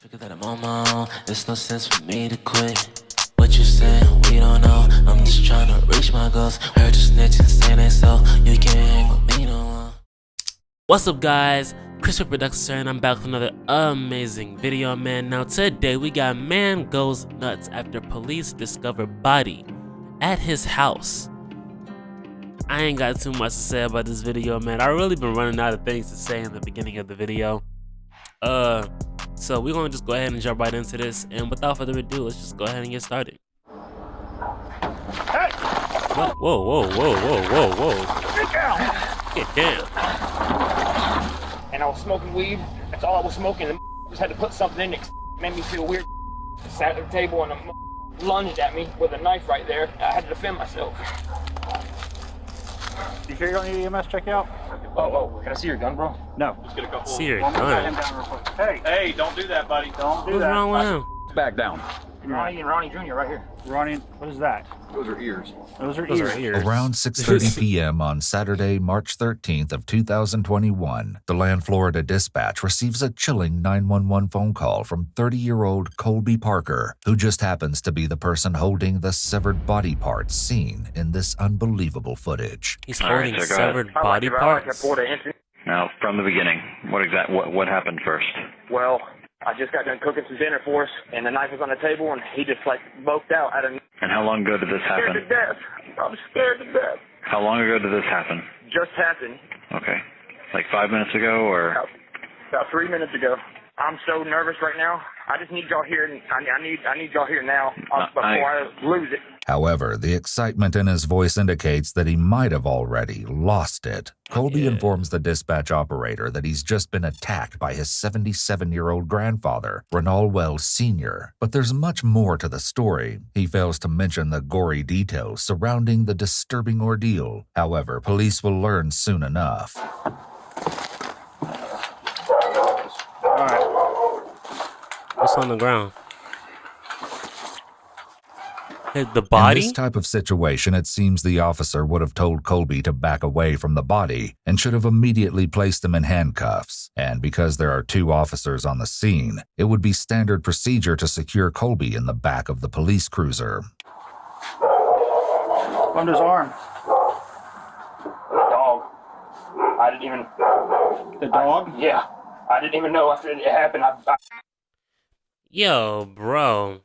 Figure that I'm on my own, there's no sense for me to quit. What you saying, we don't know. I'm just trying to reach my goals. Heard you snitching, saying that so you can't hang with me no more. What's up, guys? Chris Productions here, and I'm back with another amazing video, man. Now today we got man goes nuts after police discover body at his house. I ain't got too much to say about this video, man. I really been running out of things to say in the beginning of the video. So we're gonna just go ahead and jump right into this, and without further ado, let's just go ahead and get started. Hey! What? Whoa. Get down! Get down. And I was smoking weed. That's all I was smoking. The just had to put something in it. Made me feel weird. Sat at the table and lunged at me with a knife right there. I had to defend myself. You sure you don't need EMS check out? Oh, can I see your gun, bro? No. Just get a couple. See your Him gun. down real quick. Hey, Don't do that, buddy. don't do What's that. wrong with him? Back down. Ronnie and Ronnie Jr. right here. Ronnie, what is that? Those are ears. Those are Those ears. are ears. Around 6:30 p.m. on Saturday, March 13th of 2021, the Land Florida Dispatch receives a chilling 911 phone call from 30-year-old Colby Parker, who just happens to be the person holding the severed body parts seen in this unbelievable footage. He's holding so go ahead. severed body parts. Now, from the beginning, what happened first? Well, I just got done cooking some dinner for us, and the knife was on the table, and he just like boked out out of And how long ago did this scared to happen? death. I'm scared to death. How long ago did this happen? Just happened Okay. Like 5 minutes ago, or? about 3 minutes ago. I'm so nervous right now. I just need y'all here. I need y'all here now before I lose it. However, the excitement in his voice indicates that he might have already lost it. Colby informs the dispatch operator that he's just been attacked by his 77-year-old grandfather, Renald Wells Sr. But there's much more to the story. He fails to mention the gory details surrounding the disturbing ordeal. However, police will learn soon enough. All right. What's on the ground? Hit the In body? this type of situation, it seems the officer would have told Colby to back away from the body and should have immediately placed him in handcuffs. And because there are two officers on the scene, it would be standard procedure to secure Colby in the back of the police cruiser. Under his arm. Dog. I didn't even. The dog? Yeah. I didn't even know after it happened. Yo, bro.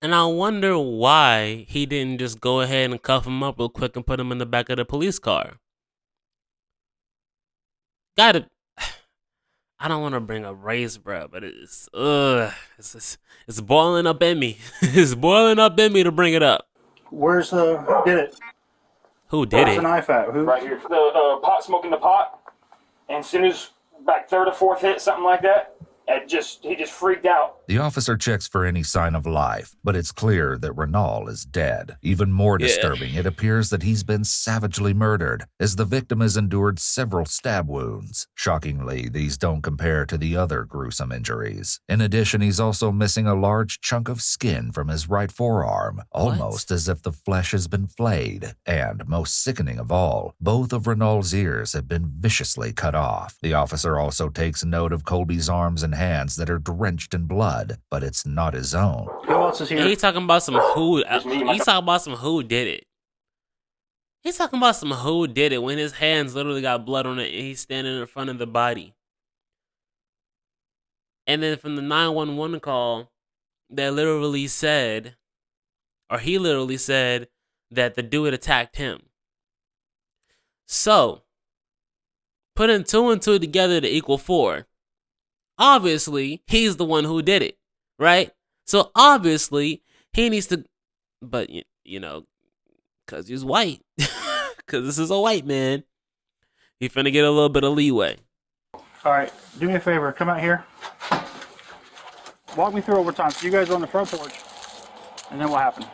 And I wonder why he didn't just go ahead and cuff him up real quick and put him in the back of the police car. I don't want to bring up race, bro, but it's boiling up in me. It's boiling up in me to bring it up. Who did it? Who did Where's the it? knife at? Who? Right here. The pot smoking the pot. And as soon as back third or fourth hit, something like that, he just freaked out. The officer checks for any sign of life, but it's clear that Renald is dead. Even more disturbing, it appears that he's been savagely murdered, as the victim has endured several stab wounds. Shockingly, these don't compare to the other gruesome injuries. In addition, he's also missing a large chunk of skin from his right forearm, almost as if the flesh has been flayed. And, most sickening of all, both of Renald's ears have been viciously cut off. The officer also takes note of Colby's arms and hands that are drenched in blood, but it's not his own. Who else is here? And he's talking about some who. He's talking about some who did it. He's talking about some who did it when his hands literally got blood on it and he's standing in front of the body. And then from the 911 call, he literally said that the dude attacked him. So, putting 2 and 2 together to equal 4. Obviously, he's the one who did it, right? So obviously, he needs to, but you know, because he's white, because this is a white man, he's finna get a little bit of leeway. All right. Do me a favor. Come out here. Walk me through over time. So you guys are on the front porch. And then what happened?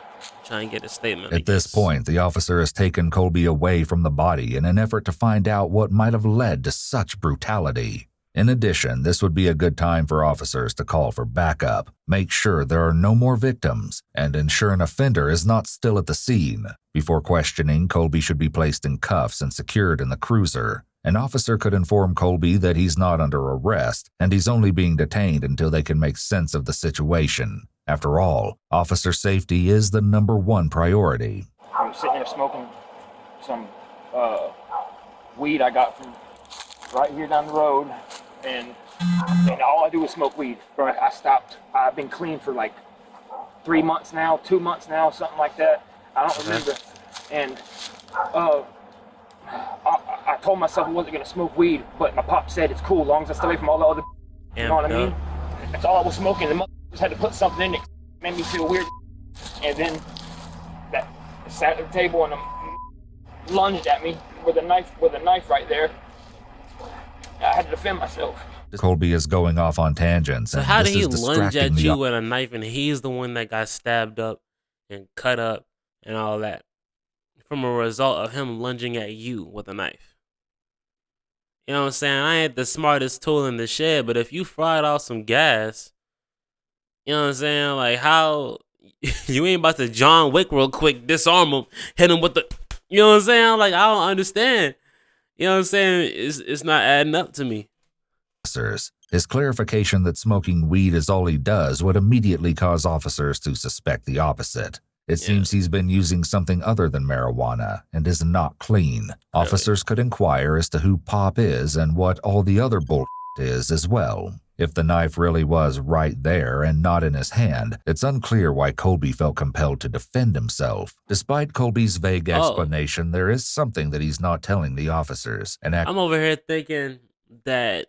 Try and get a statement. At this point, the officer has taken Colby away from the body in an effort to find out what might have led to such brutality. In addition, this would be a good time for officers to call for backup, make sure there are no more victims, and ensure an offender is not still at the scene. Before questioning, Colby should be placed in cuffs and secured in the cruiser. An officer could inform Colby that he's not under arrest and he's only being detained until they can make sense of the situation. After all, officer safety is the #1 priority. I was sitting there smoking some weed I got from right here down the road, and all I do is smoke weed. Right. I stopped. I've been clean for like 3 months now, 2 months now, something like that. I don't remember. And I told myself I wasn't gonna smoke weed, but my pop said it's cool as long as I stay away from all the other. You know what I mean? That's all I was smoking. The mother just had to put something in it. Made me feel weird. And then that sat at the table and lunged at me with a knife right there. I had to defend myself. Colby is going off on tangents. So and how this did he is lunge distracting at the you with a knife and he's the one that got stabbed up and cut up and all that from a result of him lunging at you with a knife? You know what I'm saying? I ain't the smartest tool in the shed, but if you fried off some gas, you know what I'm saying? Like, how you ain't about to John Wick real quick, disarm him, hit him with the, you know what I'm saying? Like, I don't understand. You know what I'm saying? It's not adding up to me. officers. His clarification that smoking weed is all he does would immediately cause officers to suspect the opposite. It seems he's been using something other than marijuana and is not clean. Really? Officers could inquire as to who Pop is and what all the other bull is as well. If the knife really was right there and not in his hand, it's unclear why Colby felt compelled to defend himself. Despite Colby's vague explanation, there is something that he's not telling the officers. I'm over here thinking that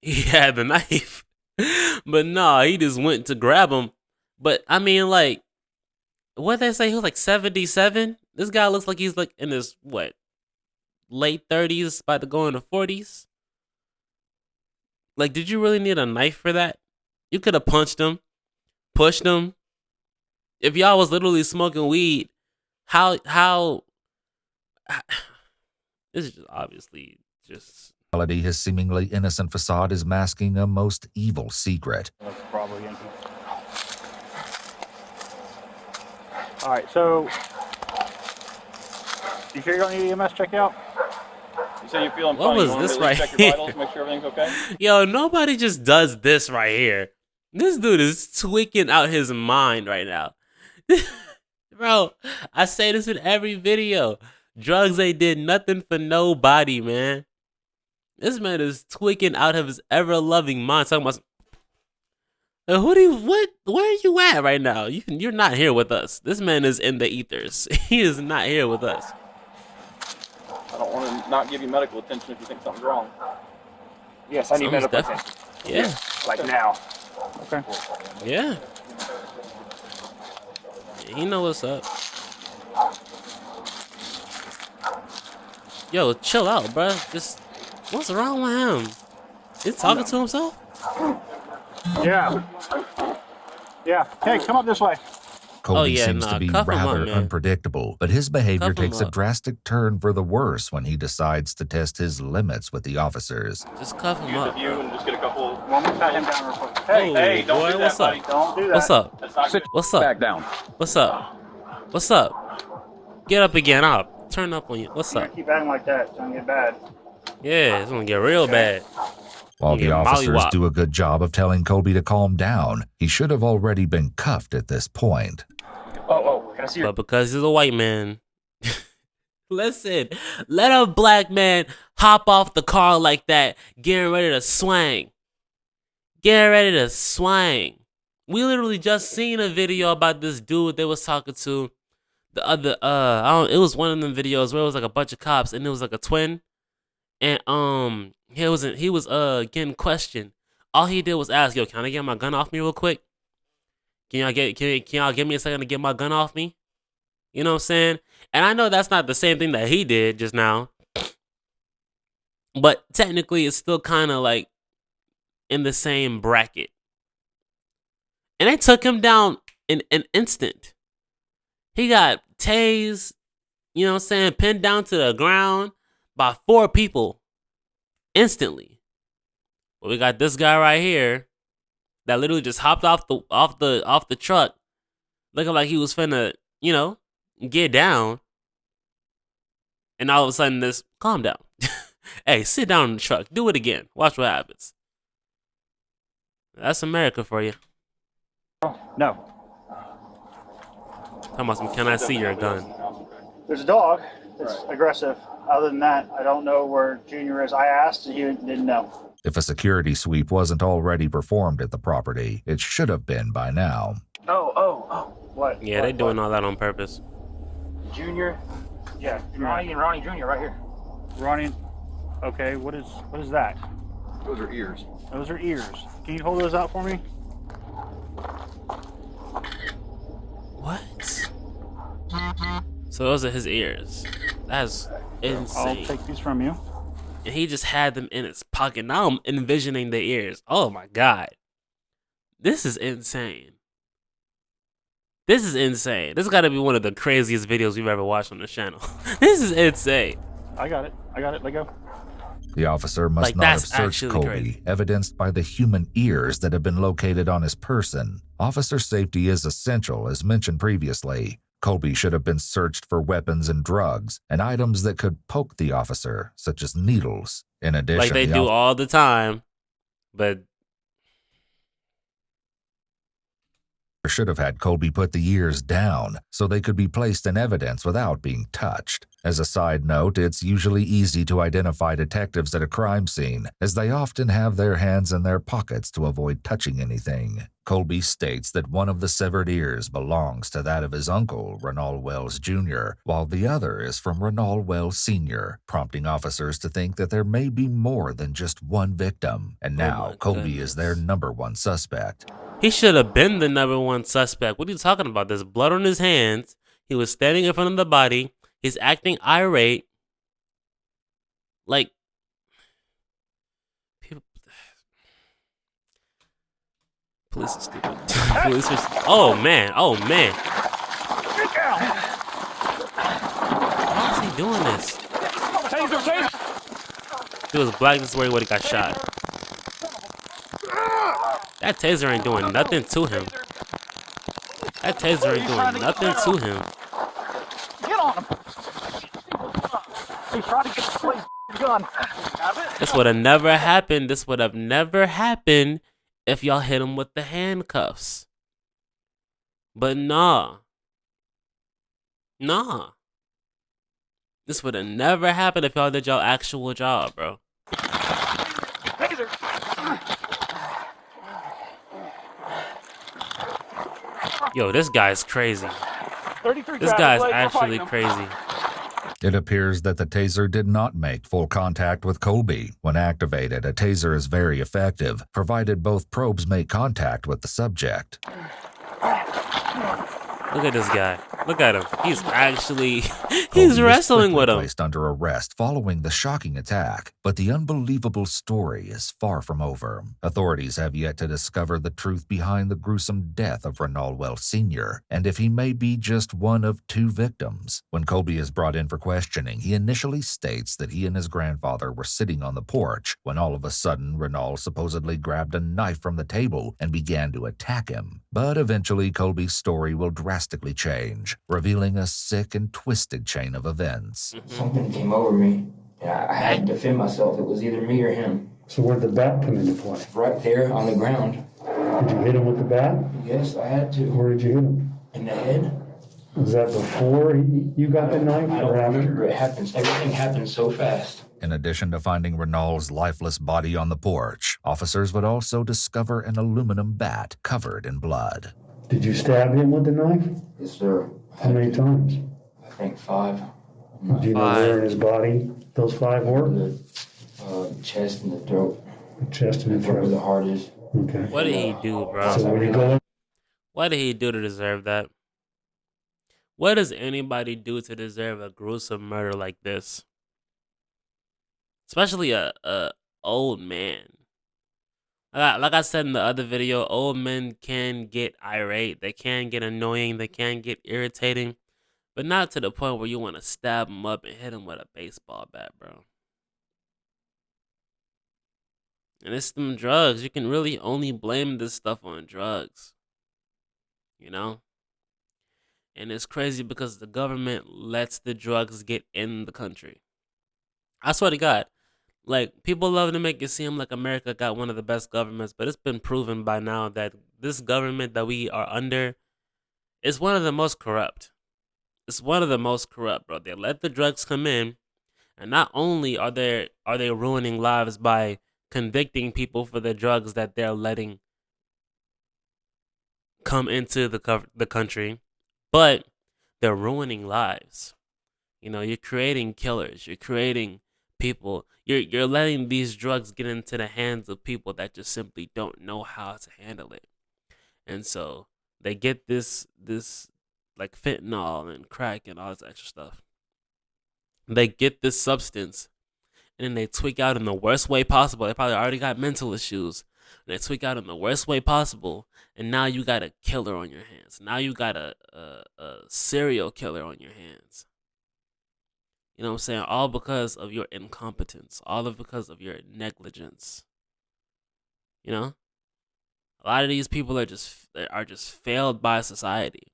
he had the knife, but no, he just went to grab him. But I mean, like, what they say? He was like 77. This guy looks like he's like in his late 30s, about to go into 40s. Like, did you really need a knife for that? You could have punched him, pushed him. If y'all was literally smoking weed, how this is just obviously just. His seemingly innocent facade is masking a most evil secret. That's probably in here. All right, so you sure you don't need EMS check out? You say you're feeling what funny. Was this really right check here? Your vitals, make sure everything's okay? Yo, nobody just does this right here. This dude is tweaking out his mind right now. Bro, I say this in every video. Drugs ain't did nothing for nobody, man. This man is tweaking out of his ever-loving mind. Talking about, where are you at right now? You're not here with us. This man is in the ethers. He is not here with us. I don't want to not give you medical attention if you think something's wrong. Yes, I need medical attention. Yeah. Like now. Okay. Yeah. He know what's up. Yo, chill out, bro. Just, what's wrong with him? He's talking to himself? Yeah. Yeah. Hey, come up this way. Colby seems to be rather unpredictable, but his behavior takes a drastic turn for the worse when he decides to test his limits with the officers. Just cuff him up. You and just get a couple. One more pat him down real quick. Hey, don't do that, what's buddy. up? Don't do that. What's up? That's not good. What's up? Back down. What's up? What's up? Get up again. I'll turn up on you. What's up? Keep acting like that. It's gonna get bad. Yeah, it's gonna get real bad. While the officers do a good job of telling Colby to calm down, he should have already been cuffed at this point. Can I see your... But because he's a white man, listen, let a black man hop off the car like that, getting ready to swing. Getting ready to swing. We literally just seen a video about this dude they was talking to. The other, it was one of them videos where it was like a bunch of cops and it was like a twin. And he was getting questioned. All he did was ask, "Yo, can I get my gun off me real quick? Can y'all give me a second to get my gun off me?" You know what I'm saying? And I know that's not the same thing that he did just now. But technically it's still kind of like in the same bracket. And they took him down in an instant. He got tased, you know what I'm saying, pinned down to the ground by 4 people instantly. But we got this guy right here that literally just hopped off the truck, looking like he was finna, get down. And all of a sudden, this, calm down. Hey, sit down in the truck. Do it again. Watch what happens. That's America for you. No. Talking about some, can I see your gun? There's a dog that's aggressive. Other than that, I don't know where Junior is. I asked, and he didn't know. If a security sweep wasn't already performed at the property, it should have been by now. Oh. What? Yeah, they're doing all that on purpose. Junior? Yeah. Ronnie and Ronnie Jr. right here. Ronnie. Okay, what is that? Those are ears. Those are ears. Can you hold those out for me? What? So those are his ears. That's insane. I'll take these from you. And he just had them in his pocket. Now I'm envisioning the ears. Oh my God. This is insane. This is insane. This has got to be one of the craziest videos we've ever watched on the channel. This is insane. I got it. Let go. The officer must Like, not have that's searched actually Colby, crazy. evidenced by the human ears that have been located on his person. Officer safety is essential, as mentioned previously. Colby should have been searched for weapons and drugs, and items that could poke the officer, such as needles. In addition, Like they do all the time. But should have had Colby put the ears down so they could be placed in evidence without being touched. As a side note, it's usually easy to identify detectives at a crime scene, as they often have their hands in their pockets to avoid touching anything. Colby states that one of the severed ears belongs to that of his uncle, Renal Wells Jr., while the other is from Renal Wells Sr., prompting officers to think that there may be more than just one victim. And now my Colby is their goodness. #1 suspect. he should have been the #1 suspect. What are you talking about? There's blood on his hands. He was standing in front of the body. He's acting irate. Like, people, police are stupid. Police are, oh man. Why is he doing this? Taser. If it was black, this is where he would have got shot. That taser ain't doing nothing to him. That taser ain't doing nothing to him. Get on him. He's trying to get the gun. This would have never happened. This would have never happened if y'all hit him with the handcuffs. But nah. This would have never happened if y'all did y'all actual job, bro. Taser. Yo, this guy's crazy. 33 This guy's actually crazy. It appears that the taser did not make full contact with Colby. When activated, a taser is very effective, provided both probes make contact with the subject. Look at this guy. Look at him. He's actually, Colby he's was wrestling quickly with him. placed under arrest following the shocking attack, but the unbelievable story is far from over. Authorities have yet to discover the truth behind the gruesome death of Renal Wells Sr., and if he may be just one of 2 victims. When Colby is brought in for questioning, he initially states that he and his grandfather were sitting on the porch when all of a sudden Renal supposedly grabbed a knife from the table and began to attack him. But eventually Colby's story will drastically change, revealing a sick and twisted chain of events. Something came over me, and I had to defend myself. It was either me or him. So where'd the bat come into play? Right there on the ground. Did you hit him with the bat? Yes, I had to. Where did you hit him? In the head. Was that before you got the knife I or don't after? remember. It happens. Everything happened so fast. In addition to finding Renal's lifeless body on the porch, officers would also discover an aluminum bat covered in blood. Did you stab him with the knife? Yes, sir. How many times? I think 5. Do you know where in his body those 5 were? The chest and the throat. The chest and the Where the throat. heart is. Okay. What did he do, bro? So when you go in, What did he do to deserve that? What does anybody do to deserve a gruesome murder like this? Especially a old man. Like I said in the other video, old men can get irate. They can get annoying. They can get irritating. But not to the point where you want to stab them up and hit them with a baseball bat, bro. And it's them drugs. You can really only blame this stuff on drugs. You know? And it's crazy because the government lets the drugs get in the country. I swear to God. Like, people love to make it seem like America got one of the best governments, but it's been proven by now that this government that we are under is one of the most corrupt. It's one of the most corrupt, bro. They let the drugs come in, and not only are they ruining lives by convicting people for the drugs that they're letting come into the country, but they're ruining lives. You know, you're creating killers. You're creating people. You're letting these drugs get into the hands of people that just simply don't know how to handle it. And so they get this like fentanyl and crack and all this extra stuff. They get this substance and then they tweak out in the worst way possible. They probably already got mental issues. And they tweak out in the worst way possible, and now you got a killer on your hands. Now you got a serial killer on your hands. You know what I'm saying? All because of your incompetence. All because of your negligence. You know? A lot of these people are just failed by society.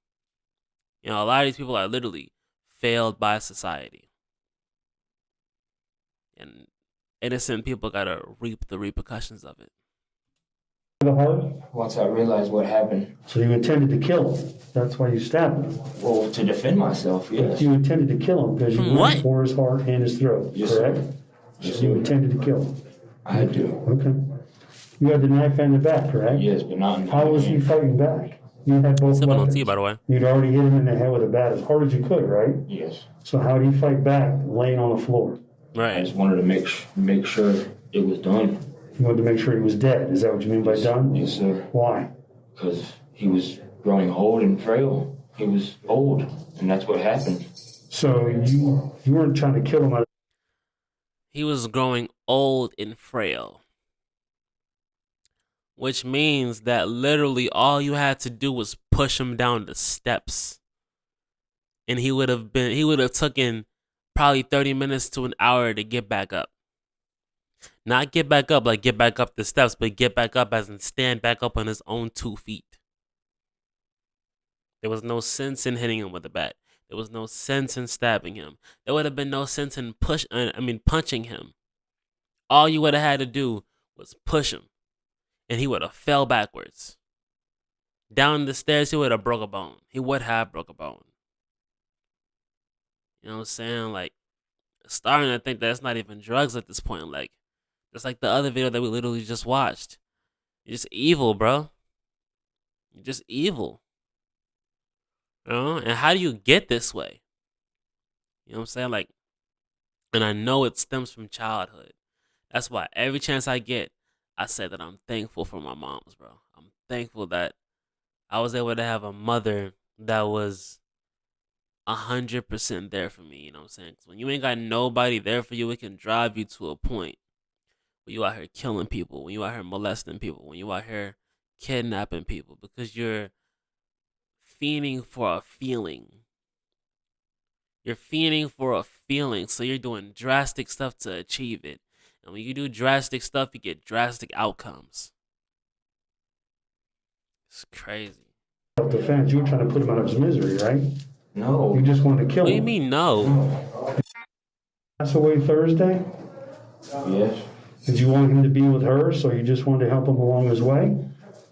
You know, a lot of these people are literally failed by society. And innocent people gotta reap the repercussions of it. The heart? Once I realized what happened. So you intended to kill him. That's why you stabbed him. Well, to defend myself, yes. You intended to kill him because you went for his heart and his throat, yes, correct? Sir. Yes, so you intended to kill him. I do. Okay. You had the knife in the back, correct? Yes, but not in the How was he fighting back? You had both Sipping on weapons. tea, by the way. You'd already hit him in the head with a bat as hard as you could, right? Yes. So how did he fight back laying on the floor? Right. I just wanted to make sure it was done. You wanted to make sure he was dead. Is that what you mean by done? Yes, sir. Why? Because he was growing old and frail. He was old, and that's what happened. So you weren't trying to kill him out of... He was growing old and frail. Which means that literally all you had to do was push him down the steps. And he would have taken probably 30 minutes to an hour to get back up. Not get back up like get back up the steps, but get back up as in stand back up on his own 2 feet. There was no sense in hitting him with a bat. There was no sense in stabbing him. There would have been no sense in punching him. All you would have had to do was push him, and he would have fell backwards. Down the stairs, he would have broke a bone. He would have broke a bone. You know what I'm saying? Like, starting to think that it's not even drugs at this point. Like, just like the other video that we literally just watched. You're just evil, bro. You're just evil. You know? And how do you get this way? You know what I'm saying? Like, and I know it stems from childhood. That's why every chance I get, I say that I'm thankful for my moms, bro. I'm thankful that I was able to have a mother that was 100% there for me. You know what I'm saying? 'Cause when you ain't got nobody there for you, it can drive you to a point where you out here killing people, when you out here molesting people, when you out here kidnapping people, because you're fiending for a feeling. You're fiending for a feeling, so you're doing drastic stuff to achieve it. And when you do drastic stuff, you get drastic outcomes. It's crazy. Self-defense. You were trying to put him out of his misery, right? No. You just wanted to kill What do him. you mean, no? Pass away Thursday? Yes. Did you want him to be with her, so you just wanted to help him along his way?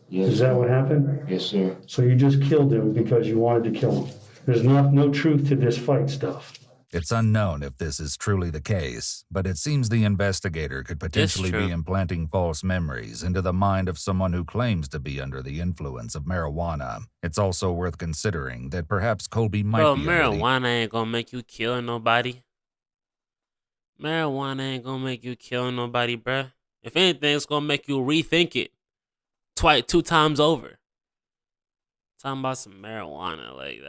Yes. Is that what happened? Yes, sir. So you just killed him because you wanted to kill him. There's no truth to this fight stuff. It's unknown if this is truly the case, but it seems the investigator could potentially be true. implanting false memories into the mind of someone who claims to be under the influence of marijuana. It's also worth considering that perhaps Colby might Bro, be under the... marijuana ain't gonna make you kill nobody. Marijuana ain't gonna make you kill nobody, bruh. If anything, it's gonna make you rethink it 2 times over. Talking about some marijuana, like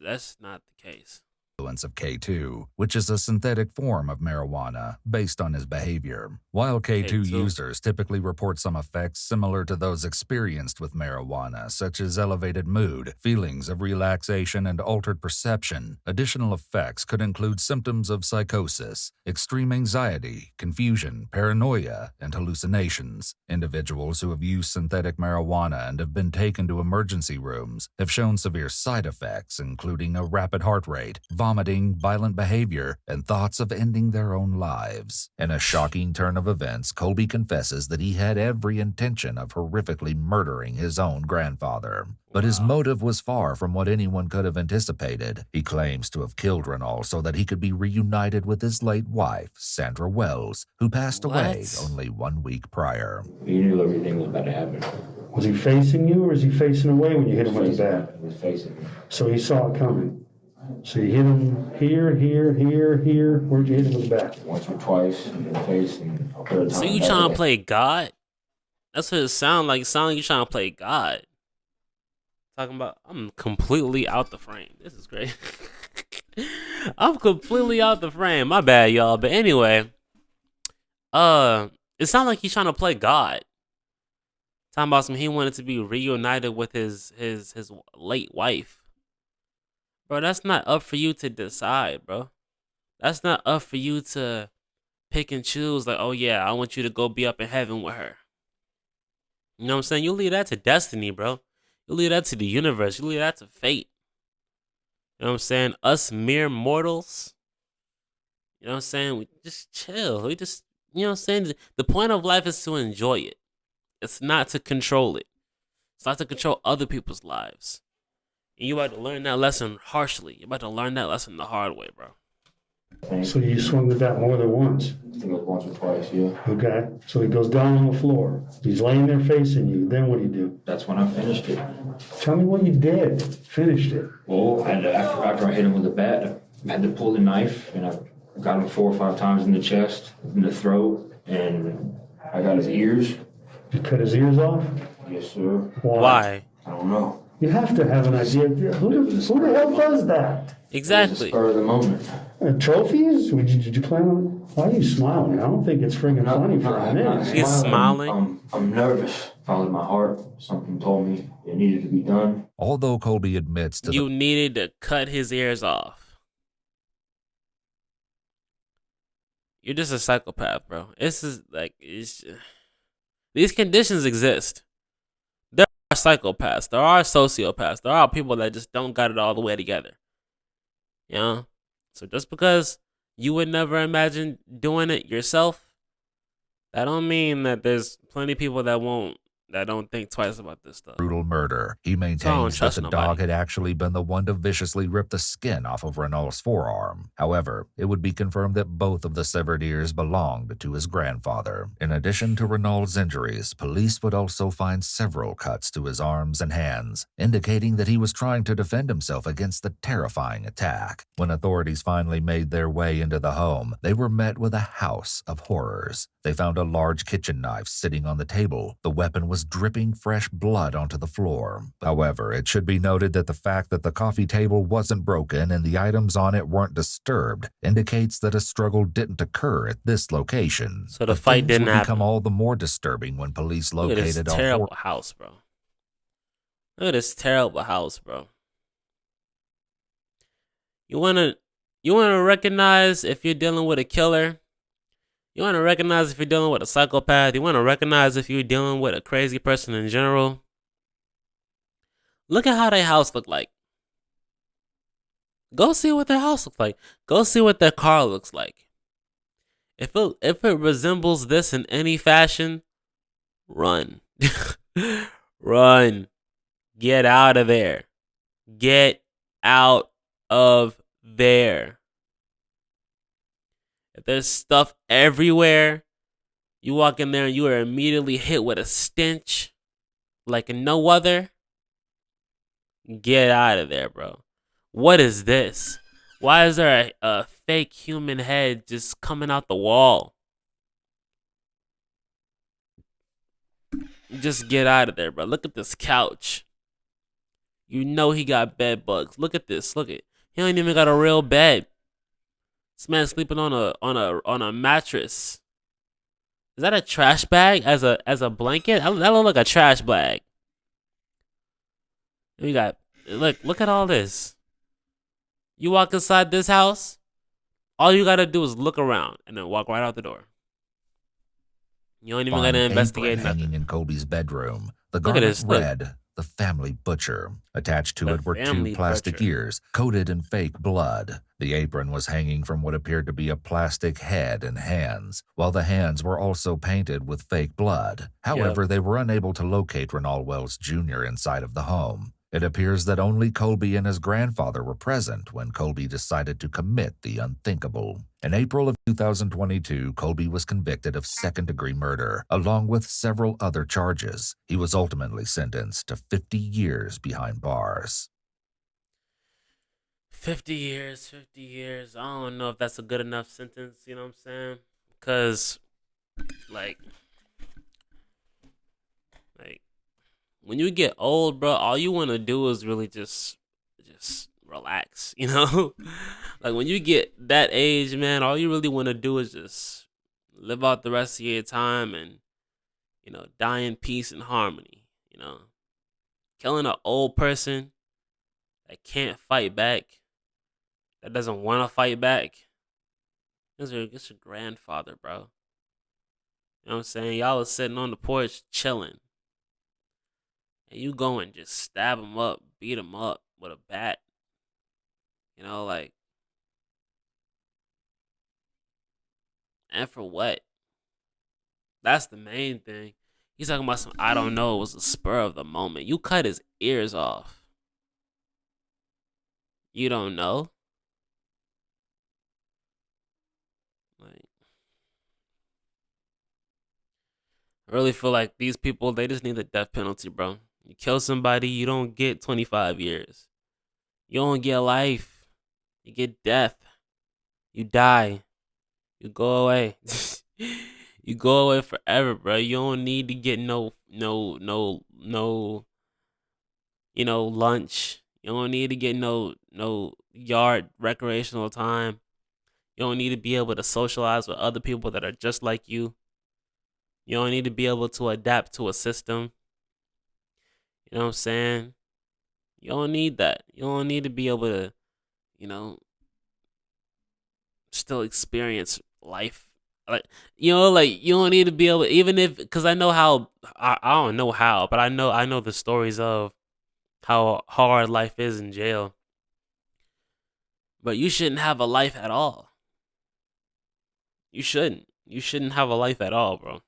that's not the case. of K2, which is a synthetic form of marijuana based on his behavior. While K2 K2. users typically report some effects similar to those experienced with marijuana, such as elevated mood, feelings of relaxation, and altered perception, additional effects could include symptoms of psychosis, extreme anxiety, confusion, paranoia, and hallucinations. Individuals who have used synthetic marijuana and have been taken to emergency rooms have shown severe side effects, including a rapid heart rate, vomiting, violent behavior, and thoughts of ending their own lives. In a shocking turn of events, Colby confesses that he had every intention of horrifically murdering his own grandfather. But his motive was far from what anyone could have anticipated. He claims to have killed Renault so that he could be reunited with his late wife, Sandra Wells, who passed away only 1 week prior. He knew everything was about to happen. Was he facing you or is he facing away when you hit him with the bat? He was facing me. So he saw it coming. So you hit him here, here, here, here. Where'd you hit him with the bat? Once or twice in the face, and a third time. So you trying to play God? That's what it sound like. It sound like you trying to play God. Talking about, I'm completely out the frame. This is great. I'm completely out the frame. My bad, y'all. But anyway, it sounds like he's trying to play God. Talking about he wanted to be reunited with his late wife. Bro, that's not up for you to decide, bro. That's not up for you to pick and choose. Like, oh yeah, I want you to go be up in heaven with her. You know what I'm saying? You leave that to destiny, bro. You leave that to the universe. You leave that to fate. You know what I'm saying? Us mere mortals. You know what I'm saying? We just chill. We just, you know what I'm saying? The point of life is to enjoy it. It's not to control it. It's not to control other people's lives. And you about to learn that lesson harshly. You're about to learn that lesson the hard way, bro. So you swung the bat more than once? I think it was once or twice, yeah. Okay. So he goes down on the floor. He's laying there facing you. Then what do you do? That's when I finished it. Tell me what you did. Finished it. Well, after I hit him with the bat, I had to pull the knife, and I got him 4 or 5 times in the chest, in the throat, and I got his ears. You cut his ears off? Yes, sir. Why? I don't know. You have to have an idea. Who the hell does that? Exactly. Spur of the moment. Trophies? Did you plan on? Why are you smiling? I don't think it's friggin' funny for a minute. He's smiling. I'm nervous. Followed my heart. Something told me it needed to be done. Although Colby admits to you needed to cut his ears off. You're just a psychopath, bro. This is like, these conditions exist. There are psychopaths. There are sociopaths. There are people that just don't got it all the way together. You know? So just because you would never imagine doing it yourself, that don't mean that there's plenty of people that don't think twice about this stuff. brutal murder. He maintains that the dog had actually been the one to viciously rip the skin off of Renault's forearm. However, it would be confirmed that both of the severed ears belonged to his grandfather. In addition to Renault's injuries, police would also find several cuts to his arms and hands, indicating that he was trying to defend himself against the terrifying attack. When authorities finally made their way into the home, they were met with a house of horrors. They found a large kitchen knife sitting on the table. The weapon was dripping fresh blood onto the floor. However, it should be noted that the fact that the coffee table wasn't broken and the items on it weren't disturbed indicates that a struggle didn't occur at this location. So the fight didn't happen. Become all the more disturbing when police located Look at this terrible house, bro. Look at this terrible house, bro. You wanna recognize if you're dealing with a killer. You want to recognize if you're dealing with a psychopath. You want to recognize if you're dealing with a crazy person in general. Look at how their house look like. Go see what their house looks like. Go see what their car looks like. If it resembles this in any fashion, run. Run. Get out of there. Get out of there. If there's stuff everywhere, you walk in there and you are immediately hit with a stench like no other. Get out of there, bro. What is this? Why is there a fake human head just coming out the wall? Just get out of there, bro. Look at this couch. You know he got bed bugs. Look at this. Look at. He don't even got a real bed. This man sleeping on a mattress. Is that a trash bag as a blanket? That look like a trash bag. We got look at all this. You walk inside this house, all you gotta do is look around and then walk right out the door. You don't even gotta investigate nothing. Hanging in Colby's bedroom. The Look at garment this, look. read, "The Family Butcher." Attached to The it were 2 Family plastic Butcher. ears coated in fake blood. The apron was hanging from what appeared to be a plastic head and hands, while the hands were also painted with fake blood. However, they were unable to locate Renal Wells Jr. inside of the home. It appears that only Colby and his grandfather were present when Colby decided to commit the unthinkable. In April of 2022, Colby was convicted of second-degree murder, along with several other charges. He was ultimately sentenced to 50 years behind bars. 50 years, 50 years. I don't know if that's a good enough sentence, you know what I'm saying? Because, like, when you get old, bro, all you want to do is really just relax, you know? Like, when you get that age, man, all you really want to do is just live out the rest of your time and, you know, die in peace and harmony, you know? Killing an old person that can't fight back, that doesn't want to fight back, it's your grandfather, bro. You know what I'm saying? Y'all was sitting on the porch chilling. And you go and just stab him up, beat him up with a bat. You know, like. And for what? That's the main thing. He's talking about some, I don't know, it was a spur of the moment. You cut his ears off. You don't know? Like, I really feel like these people, they just need the death penalty, bro. You kill somebody, you don't get 25 years. You don't get life. You get death. You die. You go away. You go away forever, bro. You don't need to get no, you know, lunch. You don't need to get no yard recreational time. You don't need to be able to socialize with other people that are just like you. You don't need to be able to adapt to a system. You know what I'm saying? You don't need that. You don't need to be able to, you know, still experience life. Like, you know, like, you don't need to be able, even if, because I know how, I don't know how, but I know the stories of how hard life is in jail. But you shouldn't have a life at all. You shouldn't. You shouldn't have a life at all, bro.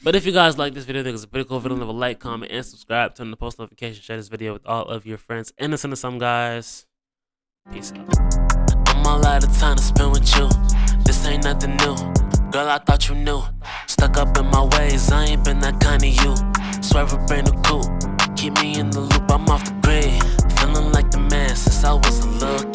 But if you guys like this video, I think it's a pretty cool video, leave a like, comment, and subscribe. Turn on the post notifications. Share this video with all of your friends. And listen to some guys. Peace out. I'm all out of time to spend with you. This ain't nothing new. Girl, I thought you knew. Stuck up in my ways, I ain't been that kind of you. Swerve a brand new coupe. Keep me in the loop, I'm off the grid. Feeling like the man since I was a little kid.